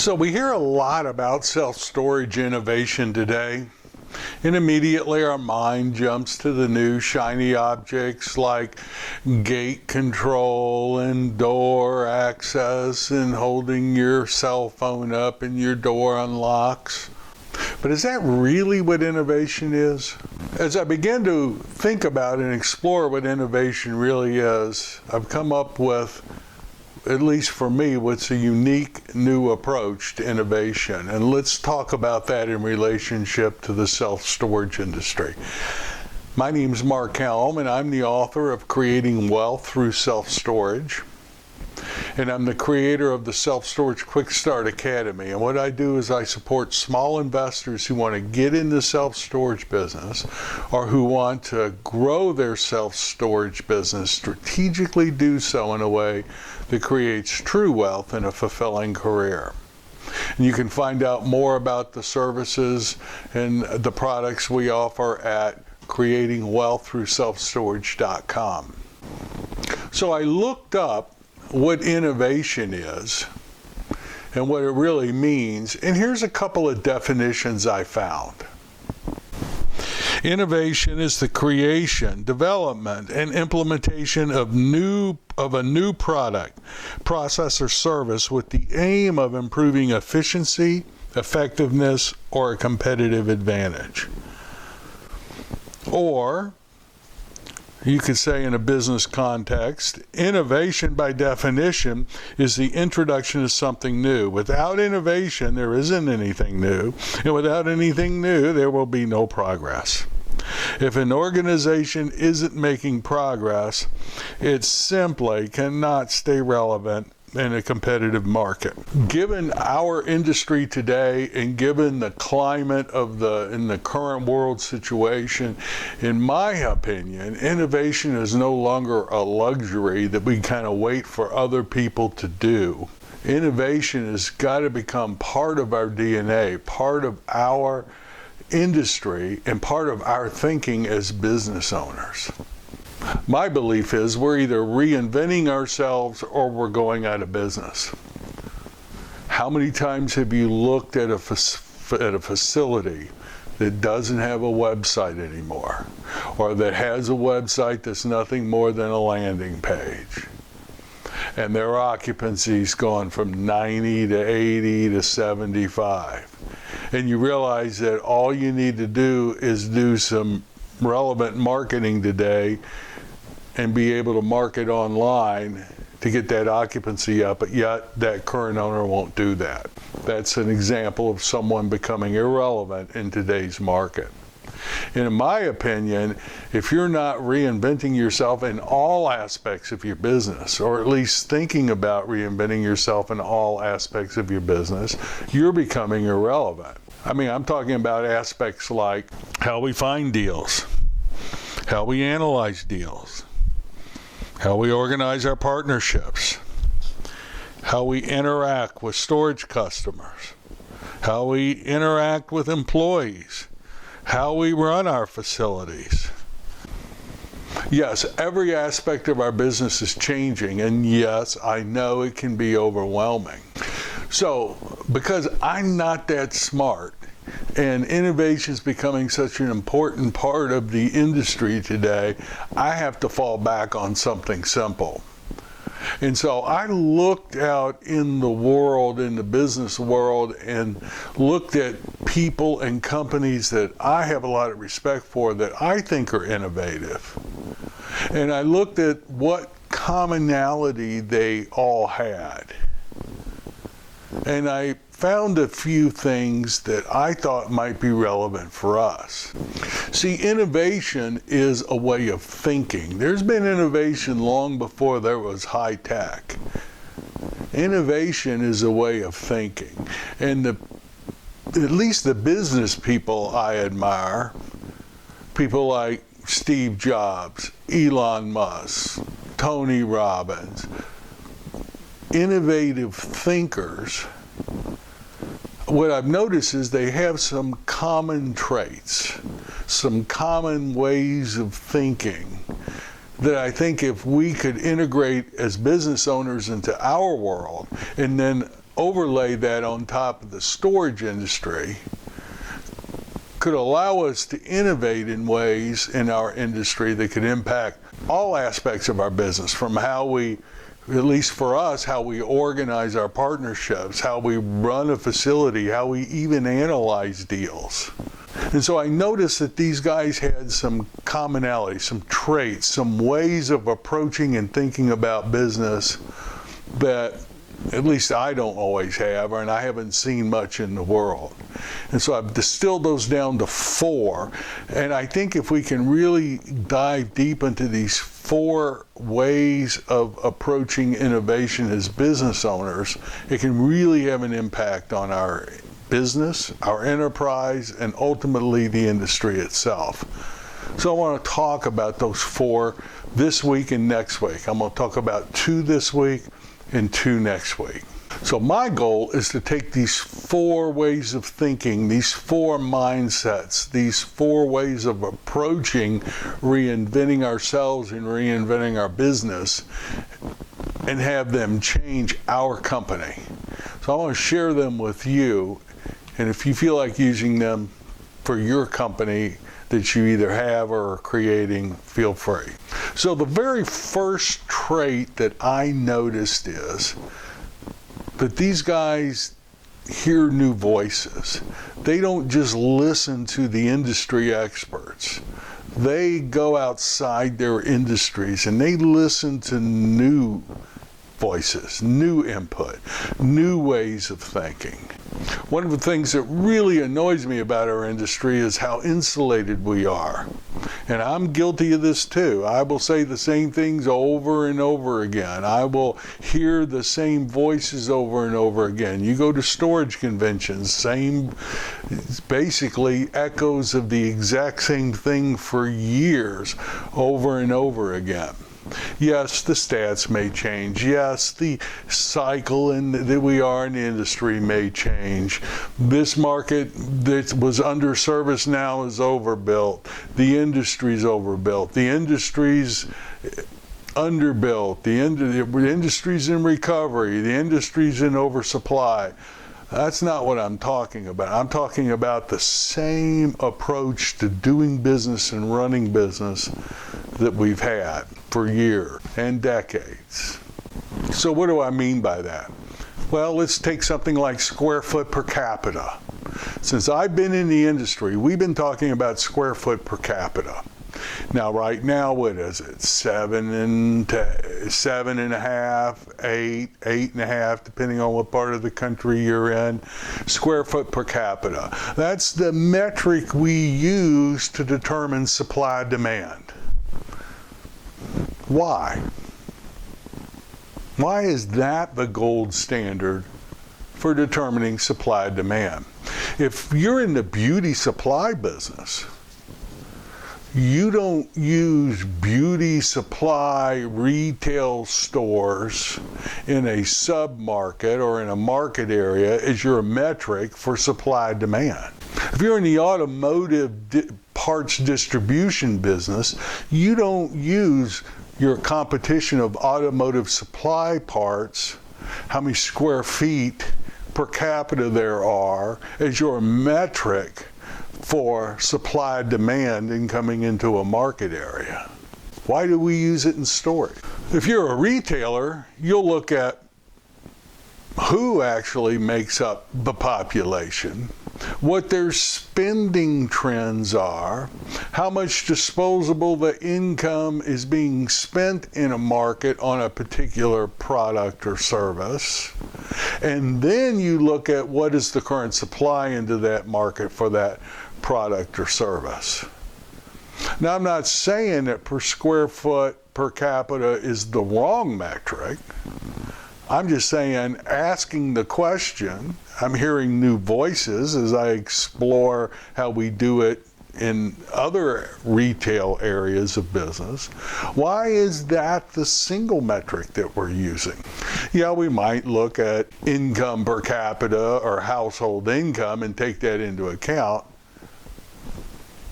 So we hear a lot about self-storage innovation today, and immediately our mind jumps to the new shiny objects like gate control and door access and holding your cell phone up and your door unlocks. But is that really what innovation is? As I began to think about and explore what innovation really is, I've come up with, at least for me, what's a unique new approach to innovation. And let's talk about that in relationship to the self-storage industry. My name is Mark Helm, and I'm the author of Creating Wealth Through Self-Storage. And I'm the creator of the Self-Storage Quick Start Academy. And what I do is I support small investors who want to get into self-storage business or who want to grow their self-storage business, strategically do so in a way that creates true wealth and a fulfilling career. And you can find out more about the services and the products we offer at creatingwealththroughselfstorage.com. So I looked up what innovation is and what it really means, and here's a couple of definitions I found. Innovation is the creation, development, and implementation of a new product, process, or service with the aim of improving efficiency, effectiveness, or a competitive advantage. Or you could say in a business context, innovation by definition is the introduction of something new. Without innovation, there isn't anything new. And without anything new, there will be no progress. If an organization isn't making progress, it simply cannot stay relevant in a competitive market. Given our industry today and given the climate in the current world situation, in my opinion, innovation is no longer a luxury that we kind of wait for other people to do. Innovation has got to become part of our DNA, part of our industry, and part of our thinking as business owners. My belief is we're either reinventing ourselves or we're going out of business. How many times have you looked at a facility that doesn't have a website anymore, or that has a website that's nothing more than a landing page, and their occupancy's gone from 90 to 80 to 75, and you realize that all you need to do is do some relevant marketing today and be able to market online to get that occupancy up, but yet that current owner won't do that. That's an example of someone becoming irrelevant in today's market. And in my opinion, if you're not reinventing yourself in all aspects of your business, or at least thinking about reinventing yourself in all aspects of your business, you're becoming irrelevant. I mean, I'm talking about aspects like how we find deals, how we analyze deals, how we organize our partnerships, how we interact with storage customers, how we interact with employees, how we run our facilities. Yes, every aspect of our business is changing, and yes, I know it can be overwhelming. So, because I'm not that smart, and innovation is becoming such an important part of the industry today, I have to fall back on something simple. And so I looked out in the world, in the business world, and looked at people and companies that I have a lot of respect for that I think are innovative. And I looked at what commonality they all had. And I found a few things that I thought might be relevant for us. See, innovation is a way of thinking. There's been innovation long before there was high tech. Innovation is a way of thinking. And at least the business people I admire, people like Steve Jobs, Elon Musk, Tony Robbins, innovative thinkers, what I've noticed is they have some common traits, some common ways of thinking that I think if we could integrate as business owners into our world and then overlay that on top of the storage industry, could allow us to innovate in ways in our industry that could impact all aspects of our business, from how we, at least for us, how we organize our partnerships, how we run a facility, how we even analyze deals. And so I noticed that these guys had some commonalities, some traits, some ways of approaching and thinking about business that at least I don't always have, and I haven't seen much in the world. And so I've distilled those down to 4. And I think if we can really dive deep into these 4 ways of approaching innovation as business owners, it can really have an impact on our business, our enterprise, and ultimately the industry itself. So I want to talk about those 4 this week and next week. I'm going to talk about 2 this week and 2 next week. So my goal is to take these 4 ways of thinking, these 4 mindsets, these 4 ways of approaching reinventing ourselves and reinventing our business, and have them change our company. So I want to share them with you, and if you feel like using them for your company that you either have or are creating, feel free. So the very first trait that I noticed is that these guys hear new voices. They don't just listen to the industry experts. They go outside their industries and they listen to new voices, new input, new ways of thinking. One of the things that really annoys me about our industry is how insulated we are. And I'm guilty of this too. I will say the same things over and over again. I will hear the same voices over and over again. You go to storage conventions, same, basically echoes of the exact same thing for years, over and over again. Yes, the stats may change. Yes, the cycle that we are in the industry may change. This market that was underserviced now is overbuilt. The industry's overbuilt. The industry's underbuilt. The industry's in recovery. The industry's in oversupply. That's not what I'm talking about. I'm talking about the same approach to doing business and running business that we've had for years and decades. So what do I mean by that? Well, let's take something like square foot per capita. Since I've been in the industry, we've been talking about square foot per capita. Now, right now, what is it? 7.5, 8, 8.5, depending on what part of the country you're in, square foot per capita. That's the metric we use to determine supply demand. Why? Why is that the gold standard for determining supply demand? If you're in the beauty supply business, you don't use beauty supply retail stores in a sub-market or in a market area as your metric for supply demand. If you're in the automotive parts distribution business, you don't use your competition of automotive supply parts, how many square feet per capita there are, as your metric for supply demand in coming into a market area. Why do we use it in storage? If you're a retailer, you'll look at who actually makes up the population, what their spending trends are, how much disposable income is being spent in a market on a particular product or service, and then you look at what is the current supply into that market for that product or service. Now, I'm not saying that per square foot per capita is the wrong metric. I'm just saying, asking the question, I'm hearing new voices as I explore how we do it in other retail areas of business. Why is that the single metric that we're using? Yeah, we might look at income per capita or household income and take that into account.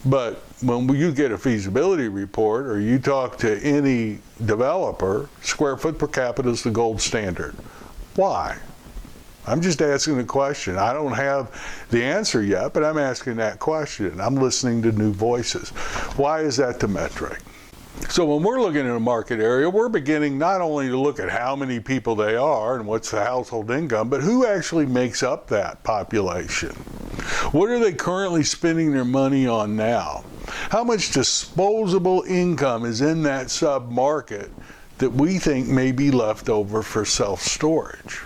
But when you get a feasibility report or you talk to any developer, square foot per capita is the gold standard. Why? I'm just asking a question. I don't have the answer yet, but I'm asking that question. I'm listening to new voices. Why is that the metric? So when we're looking at a market area, we're beginning not only to look at how many people they are and what's the household income, but who actually makes up that population. What are they currently spending their money on now? How much disposable income is in that sub-market that we think may be left over for self-storage?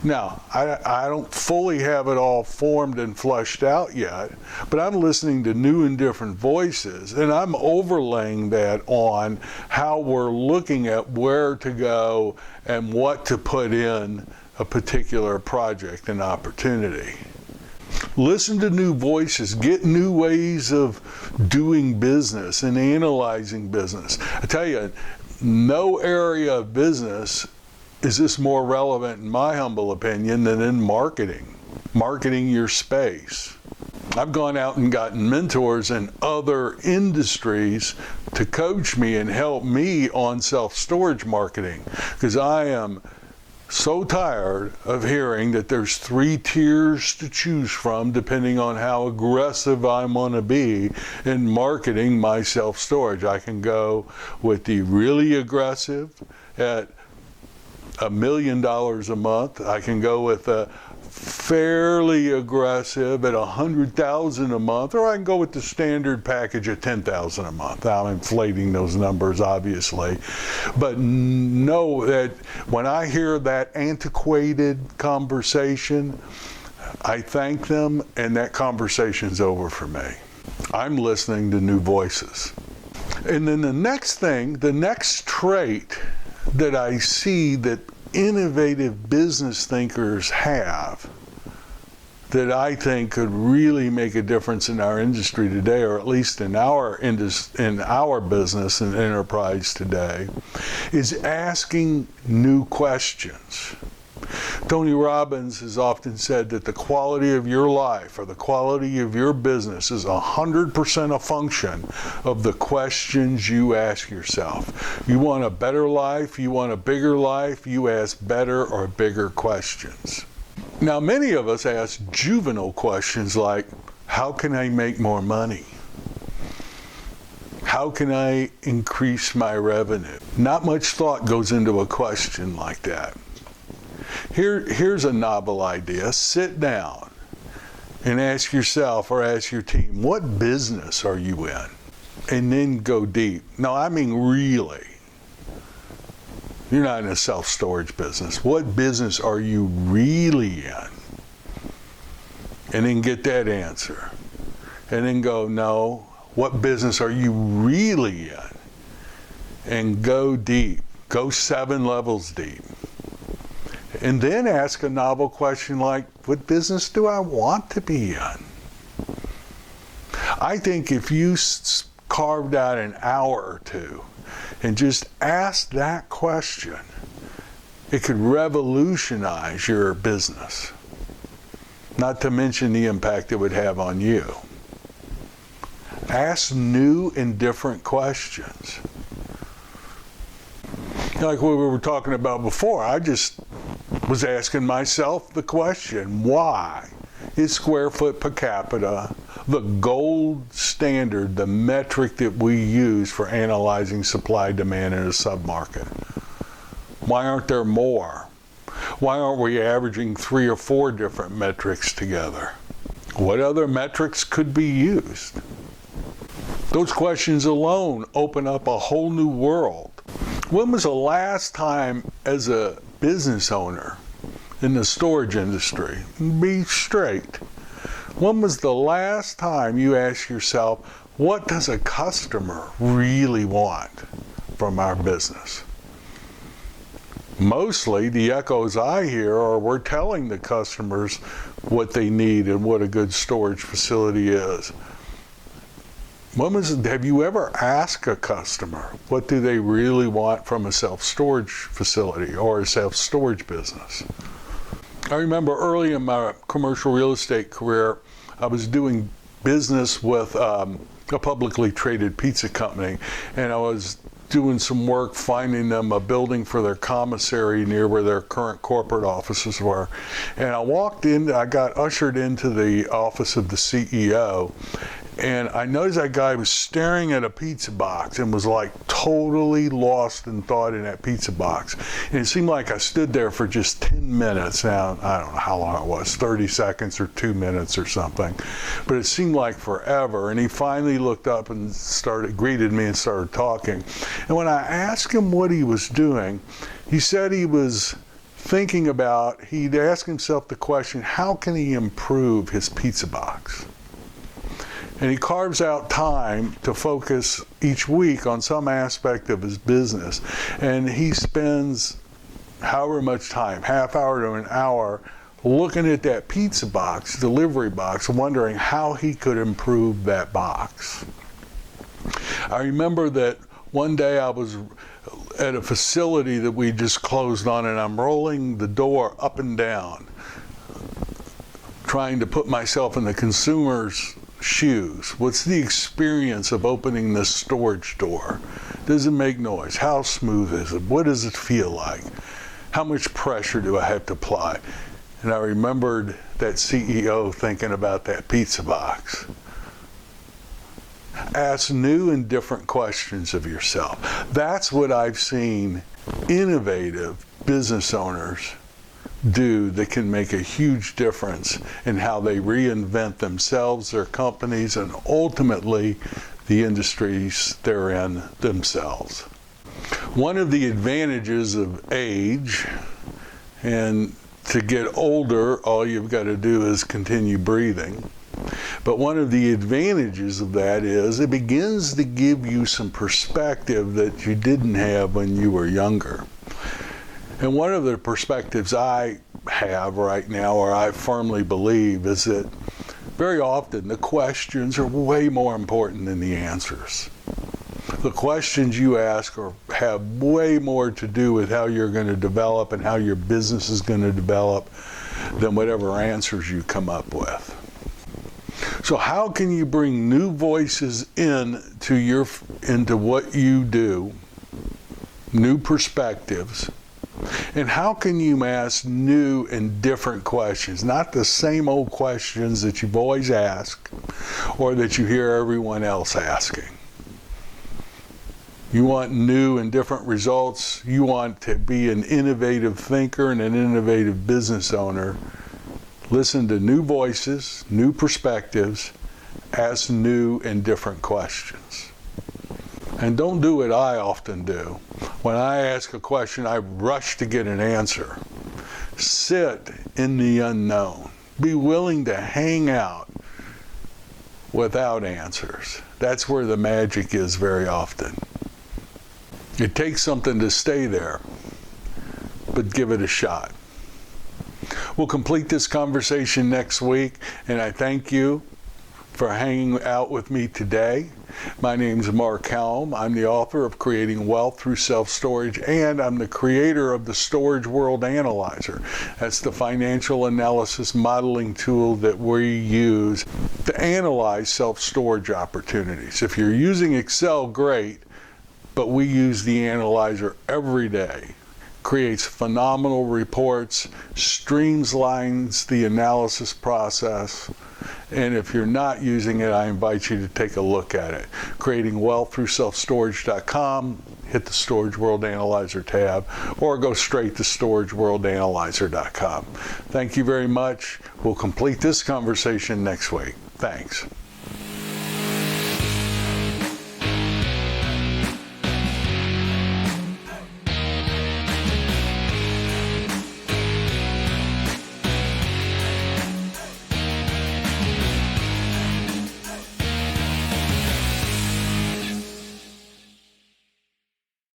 Now, I don't fully have it all formed and fleshed out yet, but I'm listening to new and different voices, and I'm overlaying that on how we're looking at where to go and what to put in a particular project and opportunity. Listen to new voices, get new ways of doing business and analyzing business. I tell you, no area of business is this more relevant, in my humble opinion, than in marketing your space. I've gone out and gotten mentors in other industries to coach me and help me on self-storage marketing, because I am so tired of hearing that there's 3 tiers to choose from depending on how aggressive I want to be in marketing my self-storage. I can go with the really aggressive at $1 million a month. I can go with a fairly aggressive at $100,000 a month, or I can go with the standard package at $10,000 a month. I'm inflating those numbers, obviously, but know that when I hear that antiquated conversation, I thank them, and that conversation's over for me. I'm listening to new voices. And then the next thing, the next trait that I see that innovative business thinkers have that I think could really make a difference in our industry today, or at least in our business and enterprise today, is asking new questions. Tony Robbins has often said that the quality of your life or the quality of your business is 100% a function of the questions you ask yourself. You want a better life, you want a bigger life, you ask better or bigger questions. Now, many of us ask juvenile questions like, how can I make more money? How can I increase my revenue? Not much thought goes into a question like that. Here's a novel idea. Sit down and ask yourself or ask your team, what business are you in? And then go deep. No, I mean really. You're not in a self-storage business. What business are you really in? And then get that answer. And then go, no, what business are you really in? And go deep. Go 7 levels deep. And then ask a novel question like, what business do I want to be in? I think if you carved out an hour or two and just asked that question, it could revolutionize your business. Not to mention the impact it would have on you. Ask new and different questions. Like what we were talking about before, I just was asking myself the question, why is square foot per capita the gold standard, the metric that we use for analyzing supply demand in a submarket? Why aren't there more? Why aren't we averaging 3 or 4 different metrics together? What other metrics could be used? Those questions alone open up a whole new world. When was the last time as a business owner in the storage industry, be straight, when was the last time you asked yourself, what does a customer really want from our business? Mostly the echoes I hear are we're telling the customers what they need and what a good storage facility is. Have you ever asked a customer what do they really want from a self-storage facility or a self-storage business? I remember early in my commercial real estate career, I was doing business with a publicly traded pizza company, and I was doing some work finding them a building for their commissary near where their current corporate offices were. And I got ushered into the office of the CEO, and I noticed that guy was staring at a pizza box and was like totally lost in thought in that pizza box. And it seemed like I stood there for just 10 minutes. Now, I don't know how long it was, 30 seconds or 2 minutes or something. But it seemed like forever. And he finally looked up and greeted me and started talking. And when I asked him what he was doing, he said he was thinking about, he'd ask himself the question, how can he improve his pizza box? And he carves out time to focus each week on some aspect of his business. And he spends however much time, half hour to an hour, looking at that pizza box, delivery box, wondering how he could improve that box. I remember that one day I was at a facility that we just closed on, and I'm rolling the door up and down, trying to put myself in the consumer's shoes. What's the experience of opening this storage door? Does it make noise? How smooth is it? What does it feel like? How much pressure do I have to apply? And I remembered that CEO thinking about that pizza box. Ask new and different questions of yourself. That's what I've seen innovative business owners do that can make a huge difference in how they reinvent themselves, their companies, and ultimately the industries they're in themselves. One of the advantages of age, and to get older, all you've got to do is continue breathing. But one of the advantages of that is it begins to give you some perspective that you didn't have when you were younger. And one of the perspectives I have right now, or I firmly believe, is that very often the questions are way more important than the answers. The questions you ask have way more to do with how you're going to develop and how your business is going to develop than whatever answers you come up with. So how can you bring new voices into what you do, new perspectives, and how can you ask new and different questions, not the same old questions that you've always asked or that you hear everyone else asking? You want new and different results. You want to be an innovative thinker and an innovative business owner. Listen to new voices, new perspectives, ask new and different questions. And don't do what I often do. When I ask a question, I rush to get an answer. Sit in the unknown. Be willing to hang out without answers. That's where the magic is very often. It takes something to stay there, but give it a shot. We'll complete this conversation next week, and I thank you for hanging out with me today. My name is Mark Helm. I'm the author of Creating Wealth Through Self-Storage, and I'm the creator of the Storage World Analyzer. That's the financial analysis modeling tool that we use to analyze self-storage opportunities. If you're using Excel, great, but we use the analyzer every day. Creates phenomenal reports, streamlines the analysis process, and if you're not using it, I invite you to take a look at it. Creating Wealth Through Self-Storage.com, hit the Storage World Analyzer tab, or go straight to StorageWorldAnalyzer.com. Thank you very much. We'll complete this conversation next week. Thanks.